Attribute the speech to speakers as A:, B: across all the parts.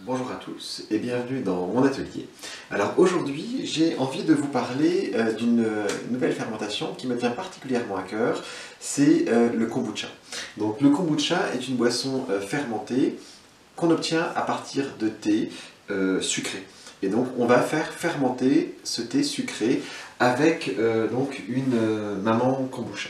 A: Bonjour à tous et bienvenue dans mon atelier. Alors aujourd'hui j'ai envie de vous parler d'une nouvelle fermentation qui me tient particulièrement à cœur, c'est le kombucha. Donc le kombucha est une boisson fermentée qu'on obtient à partir de thé sucré. Et donc on va faire fermenter ce thé sucré avec donc une maman kombucha.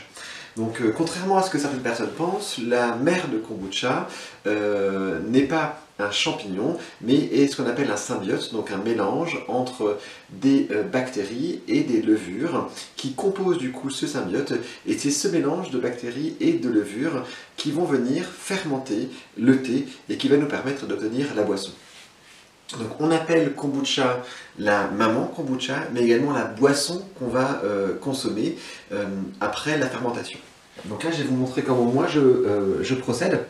A: Donc contrairement à ce que certaines personnes pensent, la mère de kombucha n'est pas un champignon, mais est ce qu'on appelle un symbiote, donc un mélange entre des bactéries et des levures qui composent du coup ce symbiote, et c'est ce mélange de bactéries et de levures qui vont venir fermenter le thé et qui va nous permettre d'obtenir la boisson. Donc on appelle kombucha la maman kombucha, mais également la boisson qu'on va consommer après la fermentation. Donc là je vais vous montrer comment moi je procède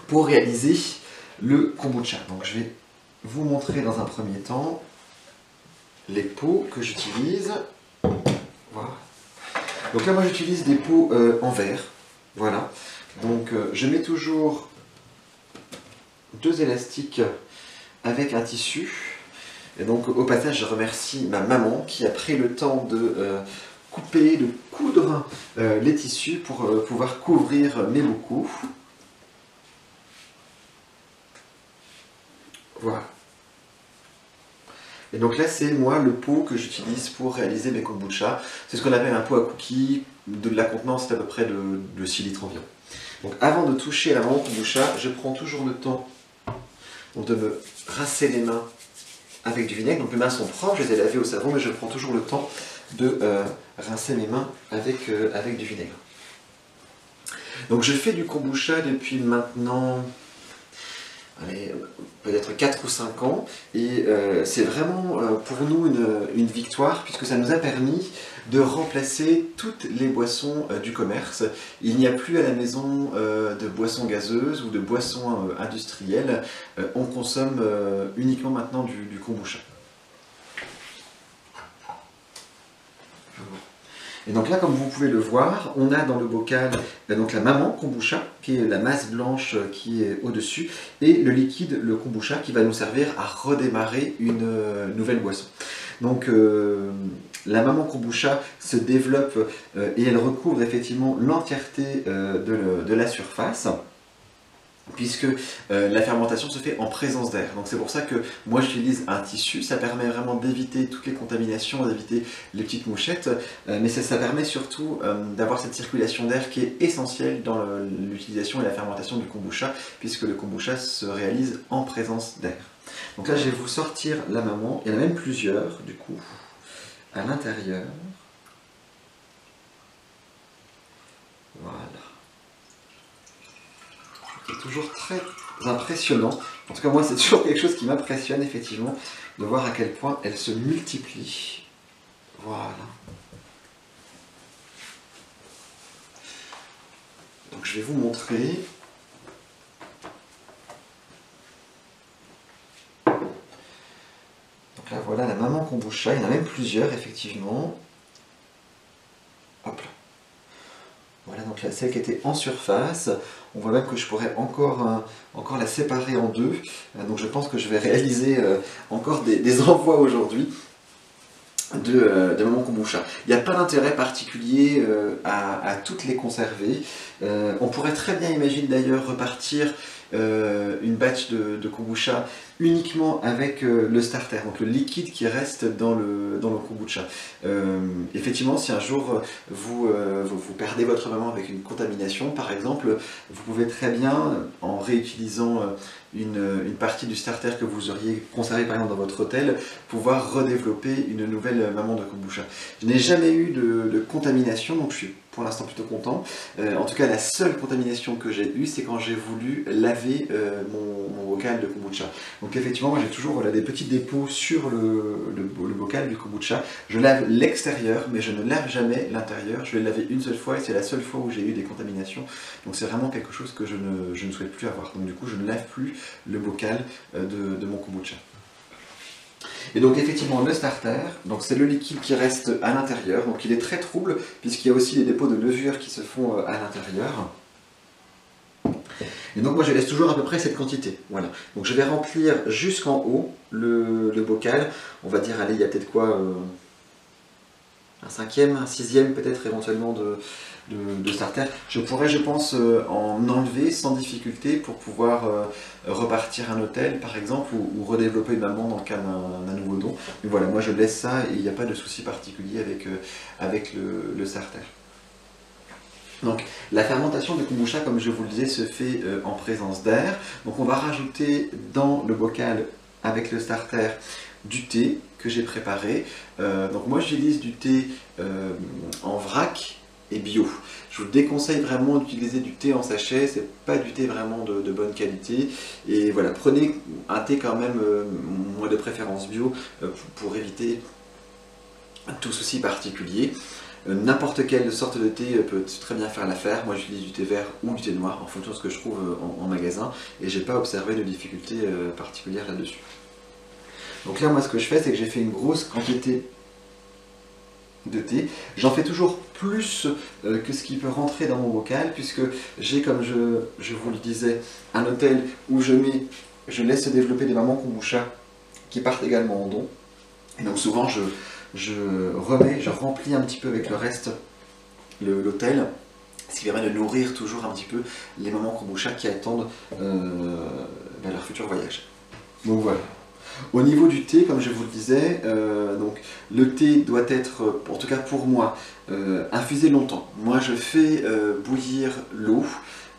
A: pour réaliser le kombucha. Donc je vais vous montrer dans un premier temps les pots que j'utilise. Voilà. Donc là moi j'utilise des pots en verre. Voilà. Donc je mets toujours deux élastiques avec un tissu. Et donc au passage je remercie ma maman qui a pris le temps de couper, de coudre les tissus pour pouvoir couvrir mes bocaux. Voilà. Et donc là c'est moi le pot que j'utilise pour réaliser mes kombucha. C'est ce qu'on appelle un pot à cookies. De la contenance c'est à peu près de 6 litres environ. Donc avant de toucher à la maman kombucha, je prends toujours le temps de me rincer les mains avec du vinaigre. Donc mes mains sont propres, je les ai lavées au savon, mais je prends toujours le temps de rincer mes mains avec du vinaigre. Donc je fais du kombucha depuis maintenant peut-être 4 ou 5 ans, et c'est vraiment pour nous une victoire, puisque ça nous a permis de remplacer toutes les boissons du commerce. Il n'y a plus à la maison de boissons gazeuses ou de boissons industrielles, on consomme uniquement maintenant du kombucha. Et donc là, comme vous pouvez le voir, on a dans le bocal donc la maman kombucha, qui est la masse blanche qui est au-dessus, et le liquide, le kombucha, qui va nous servir à redémarrer une nouvelle boisson. Donc la maman kombucha se développe et elle recouvre effectivement l'entièreté de la surface, puisque la fermentation se fait en présence d'air. Donc c'est pour ça que moi j'utilise un tissu, ça permet vraiment d'éviter toutes les contaminations, d'éviter les petites mouchettes, mais ça permet surtout d'avoir cette circulation d'air qui est essentielle dans l'utilisation et la fermentation du kombucha, puisque le kombucha se réalise en présence d'air. Donc là je vais vous sortir la maman, il y en a même plusieurs du coup, à l'intérieur. Voilà. C'est toujours très impressionnant. En tout cas, moi, c'est toujours quelque chose qui m'impressionne, effectivement, de voir à quel point elle se multiplie. Voilà. Donc, je vais vous montrer. Donc là, voilà la maman kombucha. Il y en a même plusieurs, effectivement. Hop là. Voilà, donc là, celle qui était en surface, on voit même que je pourrais encore la séparer en deux. Donc je pense que je vais réaliser encore des envois aujourd'hui de maman kombucha. Il n'y a pas d'intérêt particulier à toutes les conserver. On pourrait très bien imaginer d'ailleurs repartir une batch de kombucha uniquement avec le starter, donc le liquide qui reste dans le kombucha. Effectivement, si un jour vous perdez votre maman avec une contamination, par exemple, vous pouvez très bien, en réutilisant une partie du starter que vous auriez conservé par exemple dans votre hôtel, pouvoir redévelopper une nouvelle maman de kombucha. Je n'ai jamais eu de contamination, donc je suis pour l'instant plutôt content. En tout cas, la seule contamination que j'ai eue, c'est quand j'ai voulu laver mon bocal de kombucha. Donc effectivement, moi j'ai toujours voilà, des petits dépôts sur le bocal du kombucha. Je lave l'extérieur, mais je ne lave jamais l'intérieur. Je l'ai lavé une seule fois et c'est la seule fois où j'ai eu des contaminations. Donc c'est vraiment quelque chose que je ne souhaite plus avoir. Donc du coup, je ne lave plus le bocal de mon kombucha. Et donc effectivement le starter, c'est le liquide qui reste à l'intérieur, donc il est très trouble puisqu'il y a aussi les dépôts de levure qui se font à l'intérieur. Et donc moi je laisse toujours à peu près cette quantité. Voilà. Donc je vais remplir jusqu'en haut le bocal. On va dire, allez, il y a peut-être quoi, un cinquième, un sixième peut-être éventuellement de starter. Je pourrais, je pense, en enlever sans difficulté pour pouvoir repartir un hôtel par exemple ou redévelopper une maman dans le cas d'un nouveau don. Mais voilà, moi je laisse ça et il n'y a pas de souci particulier avec le starter. Donc la fermentation de kombucha, comme je vous le disais, se fait en présence d'air. Donc on va rajouter dans le bocal avec le starter du thé que j'ai préparé. Donc moi j'utilise du thé en vrac et bio. Je vous déconseille vraiment d'utiliser du thé en sachet, c'est pas du thé vraiment de bonne qualité. Et voilà, prenez un thé quand même, moi de préférence bio, pour éviter tout souci particulier. N'importe quelle sorte de thé peut très bien faire l'affaire. Moi j'utilise du thé vert ou du thé noir en fonction de ce que je trouve en magasin et j'ai pas observé de difficulté particulière là-dessus. Donc là moi ce que je fais c'est que j'ai fait une grosse quantité de thé. J'en fais toujours plus que ce qui peut rentrer dans mon bocal puisque j'ai, comme je vous le disais, un hôtel où je laisse se développer des mamans kombucha qui partent également en don. Et donc souvent je remplis un petit peu avec le reste l'hôtel, ce qui permet de nourrir toujours un petit peu les mamans kombucha qui attendent leur futur voyage. Donc voilà. Au niveau du thé, comme je vous le disais, donc, le thé doit être, en tout cas pour moi, infusé longtemps. Moi je fais bouillir l'eau,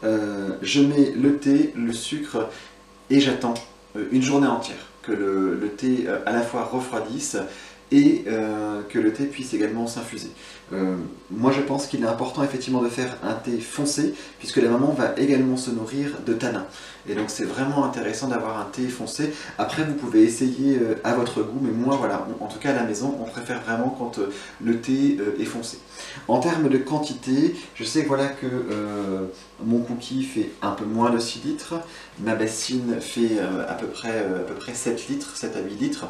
A: je mets le thé, le sucre et j'attends une journée entière que le thé à la fois refroidisse et que le thé puisse également s'infuser. Moi je pense qu'il est important effectivement de faire un thé foncé puisque la maman va également se nourrir de tanins. Et donc c'est vraiment intéressant d'avoir un thé foncé. Après vous pouvez essayer à votre goût, mais moi voilà, en tout cas à la maison, on préfère vraiment quand le thé est foncé. En termes de quantité, je sais voilà, que mon cookie fait un peu moins de 6 litres, ma bassine fait à peu près 7 litres, 7 à 8 litres.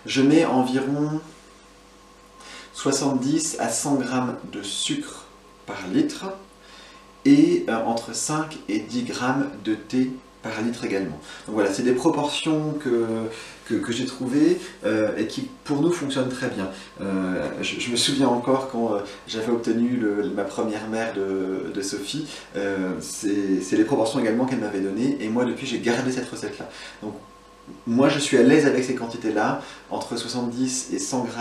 A: Je mets environ 70 à 100 g de sucre par litre et entre 5 et 10 g de thé par litre également. Donc voilà, c'est des proportions que j'ai trouvées et qui pour nous fonctionnent très bien. Je me souviens encore quand j'avais obtenu ma première mère de Sophie, c'est les proportions également qu'elle m'avait données et moi depuis j'ai gardé cette recette là. Donc moi je suis à l'aise avec ces quantités là, entre 70 et 100 g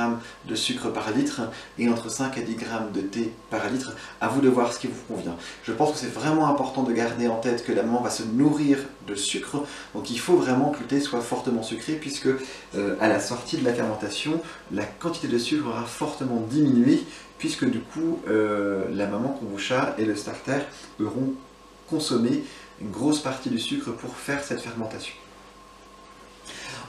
A: de sucre par litre et entre 5 et 10 g de thé par litre, à vous de voir ce qui vous convient. Je pense que c'est vraiment important de garder en tête que la maman va se nourrir de sucre, donc il faut vraiment que le thé soit fortement sucré puisque à la sortie de la fermentation, la quantité de sucre aura fortement diminué puisque du coup la maman kombucha et le starter auront consommé une grosse partie du sucre pour faire cette fermentation.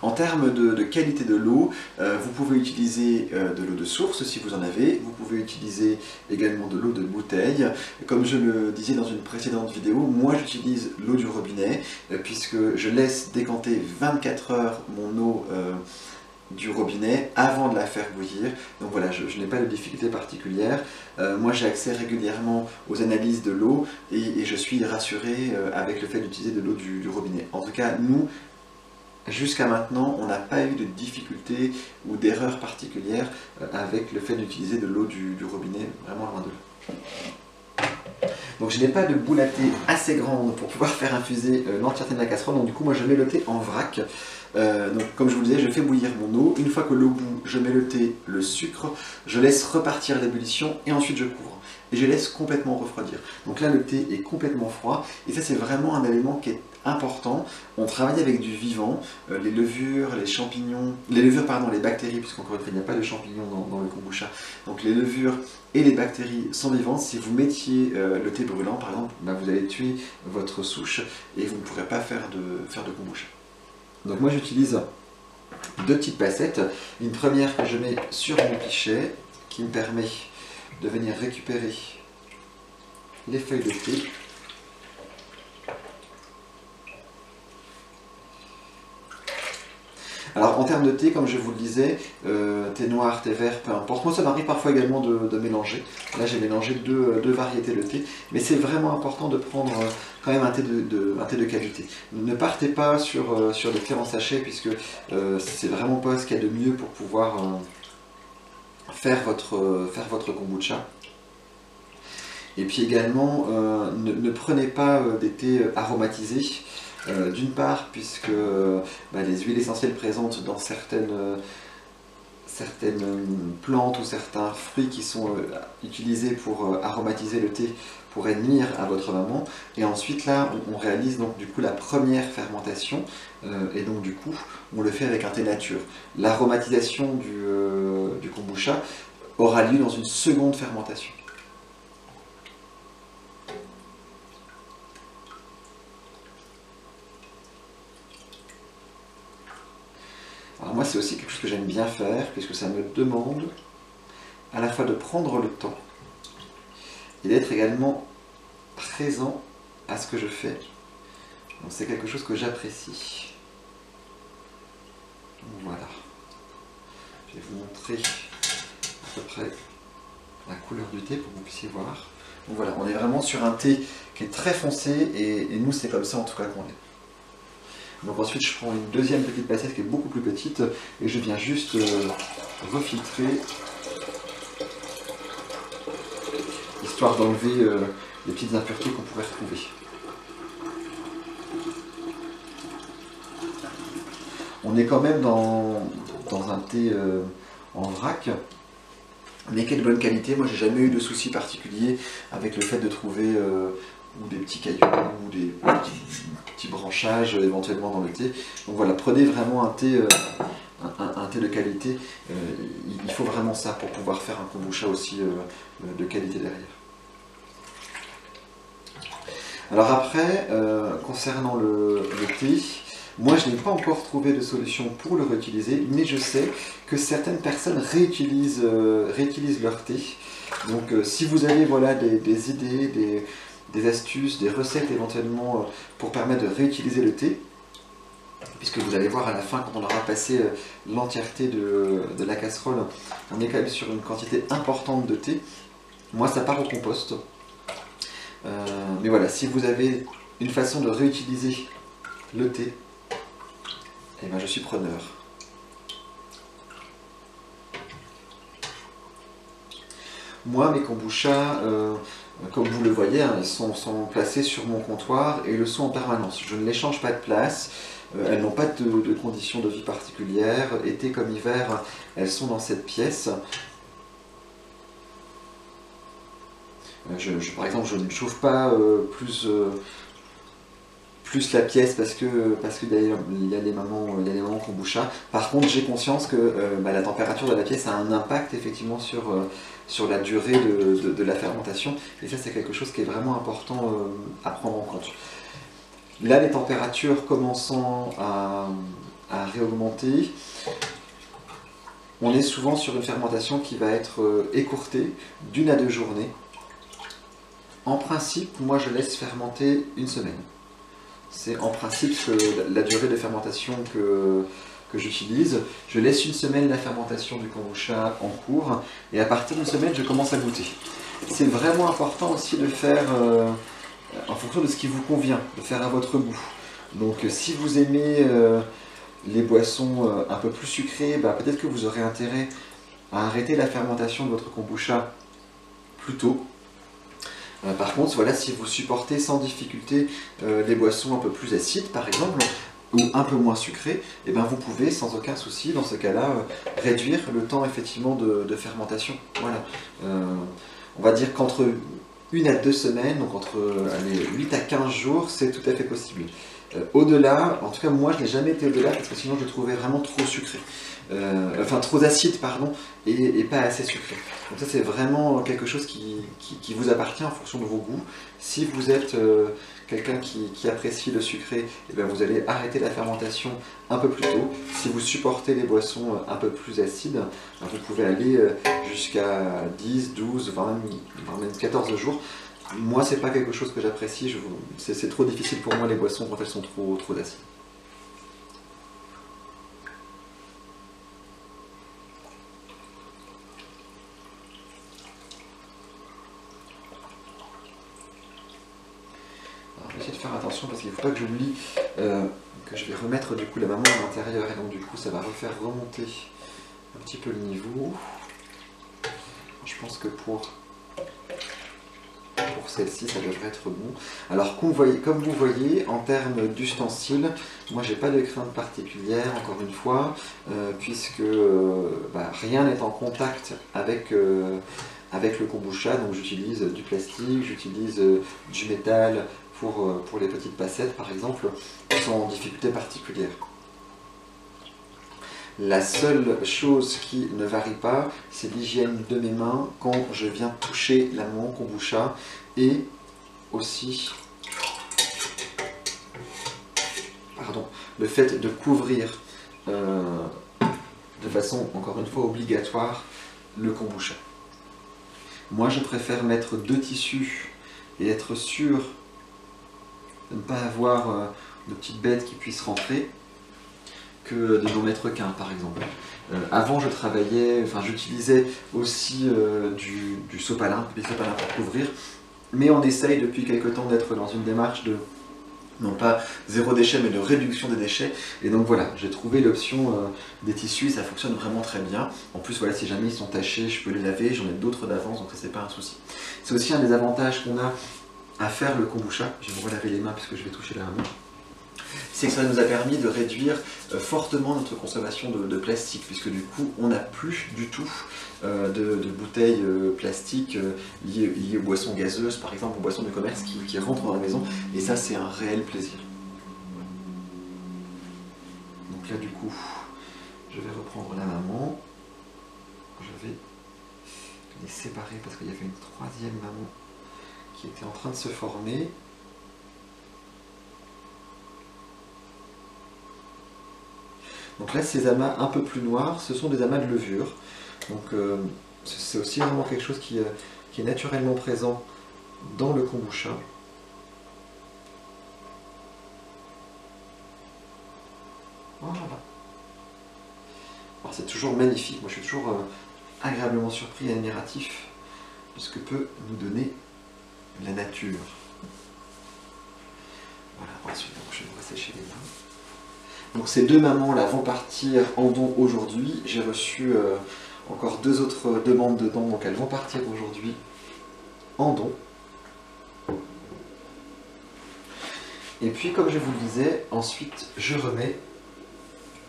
A: En termes de qualité de l'eau, vous pouvez utiliser de l'eau de source si vous en avez, vous pouvez utiliser également de l'eau de bouteille. Comme je le disais dans une précédente vidéo, moi j'utilise l'eau du robinet puisque je laisse décanter 24 heures mon eau du robinet avant de la faire bouillir. Donc voilà, je n'ai pas de difficulté particulière. Moi j'ai accès régulièrement aux analyses de l'eau et je suis rassuré avec le fait d'utiliser de l'eau du robinet. En tout cas, nous, jusqu'à maintenant, on n'a pas eu de difficultés ou d'erreurs particulières avec le fait d'utiliser de l'eau du robinet, vraiment loin de là. Donc je n'ai pas de boule à thé assez grande pour pouvoir faire infuser l'entièreté de la casserole, donc du coup moi je mets le thé en vrac. Donc comme je vous le disais, je fais bouillir mon eau, une fois que l'eau bout, je mets le thé, le sucre, je laisse repartir l'ébullition et ensuite je couvre. Et je laisse complètement refroidir. Donc là le thé est complètement froid et ça c'est vraiment un élément qui est important. On travaille avec du vivant, les levures, les champignons, les bactéries, puisqu'encore une fois il n'y a pas de champignons dans le kombucha. Donc les levures et les bactéries sont vivantes. Si vous mettiez le thé brûlant par exemple, vous allez tuer votre souche et vous ne pourrez pas faire de kombucha. Donc moi j'utilise deux petites passettes. Une première que je mets sur mon pichet qui me permet de venir récupérer les feuilles de thé. Alors en termes de thé, comme je vous le disais, thé noir, thé vert, peu importe. Moi, ça m'arrive parfois également de mélanger. Là, j'ai mélangé deux variétés de thé. Mais c'est vraiment important de prendre quand même un thé de qualité. Ne partez pas sur des thés en sachet, puisque c'est vraiment pas ce qu'il y a de mieux pour pouvoir faire votre kombucha. Et puis également, ne prenez pas des thés aromatisés. D'une part, puisque les huiles essentielles présentes dans certaines plantes ou certains fruits qui sont utilisés pour aromatiser le thé pourraient nuire à votre maman. Et ensuite là, on réalise donc du coup la première fermentation, et donc du coup, on le fait avec un thé nature. L'aromatisation du kombucha aura lieu dans une seconde fermentation. Alors moi, c'est aussi quelque chose que j'aime bien faire, puisque ça me demande à la fois de prendre le temps et d'être également présent à ce que je fais. Donc c'est quelque chose que j'apprécie. Voilà. Je vais vous montrer à peu près la couleur du thé pour que vous puissiez voir. Donc voilà, on est vraiment sur un thé qui est très foncé, et nous, c'est comme ça en tout cas qu'on est. Donc ensuite je prends une deuxième petite pincette qui est beaucoup plus petite, et je viens juste refiltrer, histoire d'enlever les petites impuretés qu'on pourrait retrouver. On est quand même dans un thé en vrac, mais qui est de bonne qualité. Moi j'ai jamais eu de soucis particuliers avec le fait de trouver ou des petits cailloux ou des petits branchages éventuellement dans le thé. Donc voilà, prenez vraiment un thé de qualité. Il faut vraiment ça pour pouvoir faire un kombucha aussi de qualité derrière. Alors après, concernant le thé, moi je n'ai pas encore trouvé de solution pour le réutiliser, mais je sais que certaines personnes réutilisent leur thé. Donc si vous avez voilà, des idées, des astuces, des recettes éventuellement pour permettre de réutiliser le thé, puisque vous allez voir à la fin, quand on aura passé l'entièreté de la casserole, on est quand même sur une quantité importante de thé. Moi ça part au compost. Mais voilà, si vous avez une façon de réutiliser le thé, eh ben je suis preneur. Moi, mes kombuchas, comme vous le voyez, hein, ils sont placés sur mon comptoir et le sont en permanence. Je ne les change pas de place, elles n'ont pas de conditions de vie particulières. Été comme hiver, elles sont dans cette pièce. Par exemple, je ne chauffe pas plus la pièce parce qu'il y a des moments kombucha. Par contre, j'ai conscience que la température de la pièce a un impact effectivement sur la durée de la fermentation. Et ça, c'est quelque chose qui est vraiment important à prendre en compte. Là, les températures commençant à réaugmenter, on est souvent sur une fermentation qui va être écourtée d'1 à 2 journées. En principe, moi, je laisse fermenter une semaine. C'est en principe la durée de fermentation que j'utilise. Je laisse une semaine la fermentation du kombucha en cours, et à partir d'une semaine, je commence à goûter. C'est vraiment important aussi de faire en fonction de ce qui vous convient, de faire à votre goût. Donc si vous aimez les boissons un peu plus sucrées, peut-être que vous aurez intérêt à arrêter la fermentation de votre kombucha plus tôt. Par contre, voilà, si vous supportez sans difficulté les boissons un peu plus acides, par exemple, ou un peu moins sucrées, et vous pouvez sans aucun souci, dans ce cas-là, réduire le temps effectivement de fermentation. Voilà. On va dire qu'entre 1 à 2 semaines, donc entre 8 à 15 jours, c'est tout à fait possible. Au-delà, en tout cas moi je n'ai jamais été au-delà parce que sinon je le trouvais vraiment trop sucré. Enfin trop acide pardon, et pas assez sucré. Donc ça c'est vraiment quelque chose qui vous appartient en fonction de vos goûts. Si vous êtes quelqu'un qui apprécie le sucré, vous allez arrêter la fermentation un peu plus tôt. Si vous supportez les boissons un peu plus acides, vous pouvez aller jusqu'à 10, 12, 20, même 14 jours. Moi, c'est pas quelque chose que j'apprécie, c'est trop difficile pour moi les boissons quand elles sont trop acides. faire attention parce qu'il ne faut pas que j'oublie que je vais remettre du coup la maman à l'intérieur et donc du coup ça va refaire remonter un petit peu le niveau. Je pense que pour celle-ci ça devrait être bon. Alors comme vous voyez en termes d'ustensiles, moi j'ai pas de crainte particulière encore une fois puisque rien n'est en contact avec le kombucha, donc j'utilise du plastique, j'utilise du métal pour les petites passettes par exemple, sans difficulté particulière. La seule chose qui ne varie pas, c'est l'hygiène de mes mains quand je viens toucher la maman kombucha et aussi le fait de couvrir de façon encore une fois obligatoire le kombucha. Moi je préfère mettre 2 tissus et être sûr de ne pas avoir de petites bêtes qui puissent rentrer que de n'en mettre qu'un par exemple. Avant j'utilisais aussi du sopalin, des sopalins pour couvrir, mais on essaye depuis quelque temps d'être dans une démarche de non pas zéro déchet mais de réduction des déchets, et donc voilà, j'ai trouvé l'option des tissus, ça fonctionne vraiment très bien. En plus voilà, si jamais ils sont tachés, je peux les laver, j'en ai d'autres d'avance, donc ça c'est pas un souci. C'est aussi un des avantages qu'on a à faire le kombucha, je vais me relaver les mains puisque je vais toucher la main, c'est que ça nous a permis de réduire fortement notre consommation de plastique, puisque du coup on n'a plus du tout de bouteilles plastiques liées aux boissons gazeuses, par exemple aux boissons de commerce qui rentrent dans la maison, et ça c'est un réel plaisir. Donc là du coup, je vais reprendre la maman, je vais les séparer parce qu'il y avait une 3e maman qui était en train de se former. Donc là, ces amas un peu plus noirs, ce sont des amas de levure. Donc c'est aussi vraiment quelque chose qui est naturellement présent dans le kombucha. Voilà. Alors c'est toujours magnifique, moi je suis toujours agréablement surpris et admiratif de ce que peut nous donner la nature. Voilà, ensuite je vais me ressécher les mains. Donc ces 2 mamans là vont partir en don aujourd'hui. J'ai reçu encore 2 autres demandes de dons, donc elles vont partir aujourd'hui en don. Et puis comme je vous le disais, ensuite je remets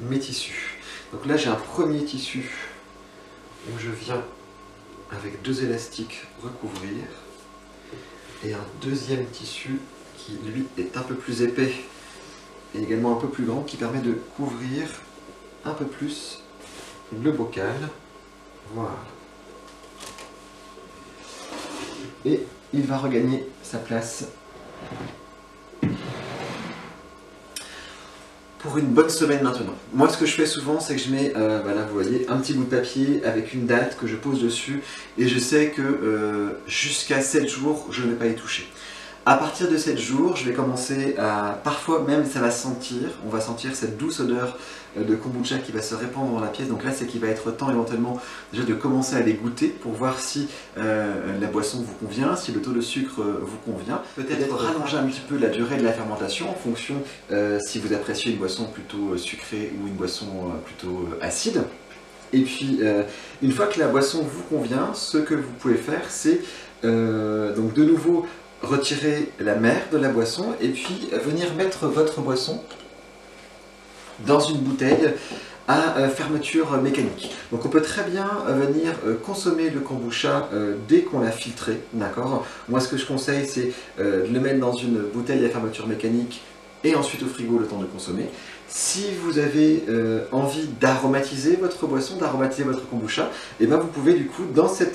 A: mes tissus. Donc là j'ai un premier tissu où je viens avec 2 élastiques recouvrir et un deuxième tissu qui lui est un peu plus épais et également un peu plus grand, qui permet de couvrir un peu plus le bocal. Voilà. Et il va regagner sa place pour une bonne semaine maintenant. Moi ce que je fais souvent, c'est que je mets, là vous voyez, un petit bout de papier avec une date que je pose dessus, et je sais que jusqu'à 7 jours, je ne vais pas y toucher. À partir de 7 jours, je vais commencer à... Parfois même ça va sentir, on va sentir cette douce odeur de kombucha qui va se répandre dans la pièce. Donc là c'est qu'il va être temps éventuellement déjà de commencer à les goûter pour voir si la boisson vous convient, si le taux de sucre vous convient. Peut-être rallonger un petit peu la durée de la fermentation en fonction si vous appréciez une boisson plutôt sucrée ou une boisson plutôt acide. Et puis une fois que la boisson vous convient, ce que vous pouvez faire c'est donc de nouveau retirer la mer de la boisson et puis venir mettre votre boisson dans une bouteille à fermeture mécanique. Donc on peut très bien venir consommer le kombucha dès qu'on l'a filtré, d'accord? Moi ce que je conseille c'est de le mettre dans une bouteille à fermeture mécanique et ensuite au frigo le temps de consommer. Si vous avez envie d'aromatiser votre boisson, d'aromatiser votre kombucha, et ben vous pouvez du coup dans ces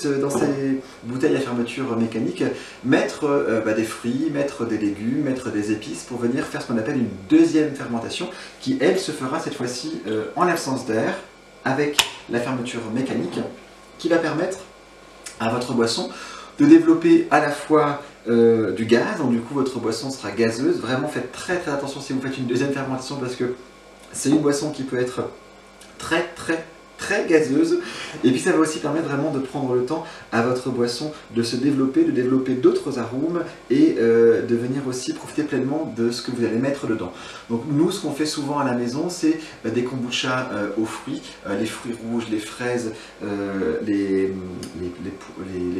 A: bouteilles à fermeture mécanique mettre des fruits, mettre des légumes, mettre des épices pour venir faire ce qu'on appelle une deuxième fermentation qui elle se fera cette fois-ci en l'absence d'air avec la fermeture mécanique qui va permettre à votre boisson de développer à la fois du gaz, donc du coup votre boisson sera gazeuse. Vraiment faites très attention si vous faites une deuxième fermentation parce que c'est une boisson qui peut être très très gazeuse. Et puis ça va aussi permettre vraiment de prendre le temps à votre boisson de se développer, de développer d'autres arômes et de venir aussi profiter pleinement de ce que vous allez mettre dedans. Donc nous, ce qu'on fait souvent à la maison, c'est des kombucha aux fruits, les fruits rouges, les fraises, les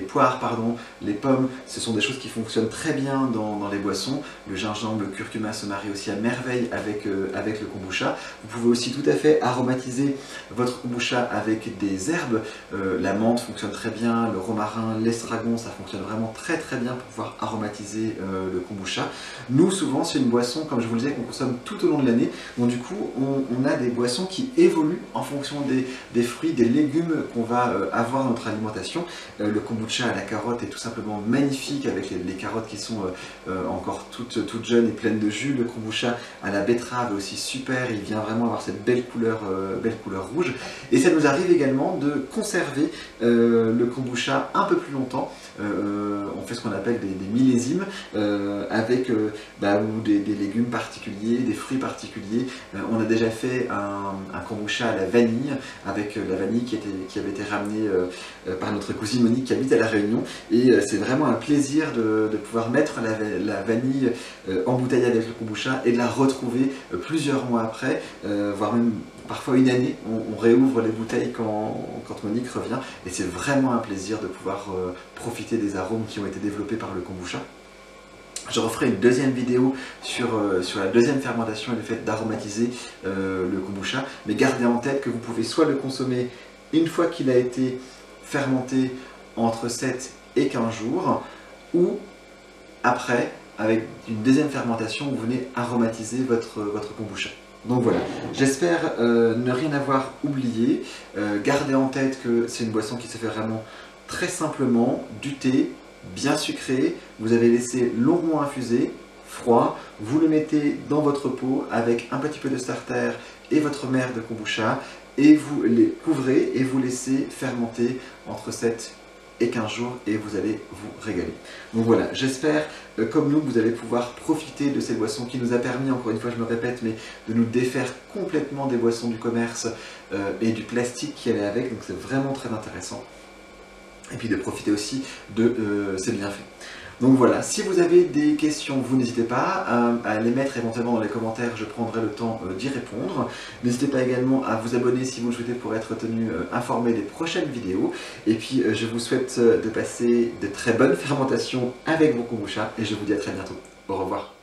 A: poires, pardon, les pommes. Ce sont des choses qui fonctionnent très bien dans les boissons. Le gingembre, le curcuma se marient aussi à merveille avec le kombucha. Vous pouvez aussi tout à fait aromatiser votre kombucha avec des herbes. La menthe fonctionne très bien, le romarin, l'estragon, ça fonctionne vraiment très très bien pour pouvoir aromatiser le kombucha. Nous, souvent, c'est une boisson, comme je vous le disais, qu'on consomme tout au long de l'année. Donc du coup, on a des boissons qui évoluent en fonction des fruits, des légumes qu'on va avoir dans notre alimentation. Le kombucha à la carotte est tout simplement magnifique avec les carottes qui sont encore toutes jeunes et pleines de jus. Le kombucha à la betterave est aussi super, il vient vraiment avoir cette belle couleur rouge. Et ça nous arrive également de conserver le kombucha un peu plus longtemps. On fait ce qu'on appelle des millésimes avec des légumes particuliers, des fruits particuliers. On a déjà fait un kombucha à la vanille avec la vanille qui avait été ramenée par notre cousine Monique qui habite à La Réunion, et c'est vraiment un plaisir de pouvoir mettre la vanille embouteillée avec le kombucha et de la retrouver plusieurs mois après, voire même parfois une année. On réouvre les bouteilles quand Monique revient, et c'est vraiment un plaisir de pouvoir profiter des arômes qui ont été développés par le kombucha. Je referai une deuxième vidéo sur la deuxième fermentation et le fait d'aromatiser le kombucha, mais gardez en tête que vous pouvez soit le consommer une fois qu'il a été fermenté entre 7 et 15 jours, ou après, avec une deuxième fermentation, vous venez aromatiser votre kombucha. Donc voilà, j'espère ne rien avoir oublié. Gardez en tête que c'est une boisson qui se fait vraiment très simplement, du thé, bien sucré, vous avez laissé longuement infuser, froid, vous le mettez dans votre pot avec un petit peu de starter et votre mer de kombucha, et vous les couvrez et vous laissez fermenter entre 7 et 15 jours, et vous allez vous régaler. Donc voilà, j'espère, comme nous, que vous allez pouvoir profiter de cette boisson qui nous a permis, encore une fois je me répète, mais de nous défaire complètement des boissons du commerce et du plastique qui allait avec, donc c'est vraiment très intéressant. Et puis de profiter aussi de ses bienfaits. Donc voilà, si vous avez des questions, vous n'hésitez pas à les mettre éventuellement dans les commentaires, je prendrai le temps d'y répondre. N'hésitez pas également à vous abonner si vous le souhaitez pour être tenu informé des prochaines vidéos. Et puis je vous souhaite de passer de très bonnes fermentations avec vos kombucha, et je vous dis à très bientôt. Au revoir.